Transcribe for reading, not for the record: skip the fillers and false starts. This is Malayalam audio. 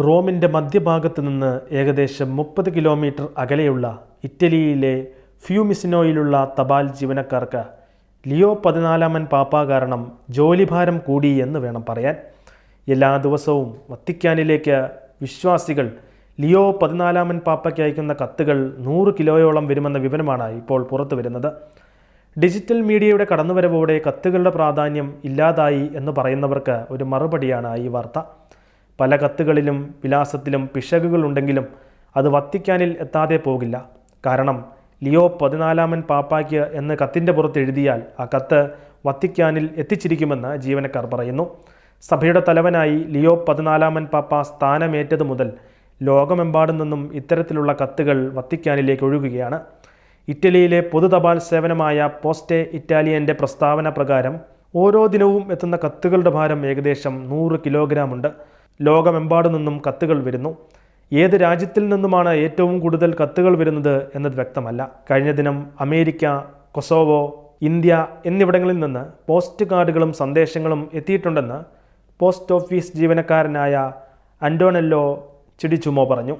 റോമിൻ്റെ മധ്യഭാഗത്ത് നിന്ന് ഏകദേശം 30 കിലോമീറ്റർ അകലെയുള്ള ഇറ്റലിയിലെ ഫ്യൂമിസിനോയിലുള്ള തപാൽ ജീവനക്കാർക്ക് ലിയോ 14 പാപ്പ കാരണം ജോലിഭാരം കൂടി എന്ന് വേണം പറയാൻ. എല്ലാ ദിവസവും വത്തിക്കാനിലേക്ക് വിശ്വാസികൾ ലിയോ 14 പാപ്പയ്ക്ക് അയക്കുന്ന കത്തുകൾ 100 കിലോയോളം വരുമെന്ന വിവരമാണ് ഇപ്പോൾ പുറത്തു വരുന്നത്. ഡിജിറ്റൽ മീഡിയയുടെ കടന്നുവരവോടെ കത്തുകളുടെ പ്രാധാന്യം ഇല്ലാതായി എന്ന് പറയുന്നവർക്ക് ഒരു മറുപടിയാണ് ഈ വാർത്ത. പല കത്തുകളിലും വിലാസത്തിലും പിശകുകളുണ്ടെങ്കിലും അത് വത്തിക്കാനിൽ എത്താതെ പോകില്ല. കാരണം ലിയോ 14 പാപ്പായ്ക്ക് എന്ന് കത്തിൻ്റെ പുറത്ത് എഴുതിയാൽ ആ കത്ത് വത്തിക്കാനിൽ എത്തിച്ചിരിക്കുമെന്ന് ജീവനക്കാർ പറയുന്നു. സഭയുടെ തലവനായി ലിയോ 14 പാപ്പ സ്ഥാനമേറ്റത് മുതൽ ലോകമെമ്പാടും നിന്നും ഇത്തരത്തിലുള്ള കത്തുകൾ വത്തിക്കാനിലേക്ക് ഒഴുകുകയാണ്. ഇറ്റലിയിലെ പൊതു തപാൽ സേവനമായ പോസ്റ്റേ ഇറ്റാലിയൻ്റെ പ്രസ്താവന പ്രകാരം ഓരോ ദിനവും എത്തുന്ന കത്തുകളുടെ ഭാരം ഏകദേശം 100 കിലോഗ്രാം ഉണ്ട്. ലോകമെമ്പാടു നിന്നും കത്തുകൾ വരുന്നു. ഏത് രാജ്യത്തിൽ നിന്നുമാണ് ഏറ്റവും കൂടുതൽ കത്തുകൾ വരുന്നത് എന്നത് വ്യക്തമല്ല. കഴിഞ്ഞ ദിനം അമേരിക്ക, കൊസോവോ, ഇന്ത്യ എന്നിവിടങ്ങളിൽ നിന്ന് പോസ്റ്റ് കാർഡുകളും സന്ദേശങ്ങളും എത്തിയിട്ടുണ്ടെന്ന് പോസ്റ്റ് ഓഫീസ് ജീവനക്കാരനായ അന്റോനെല്ലോ ചിഡിച്ചുമോ പറഞ്ഞു.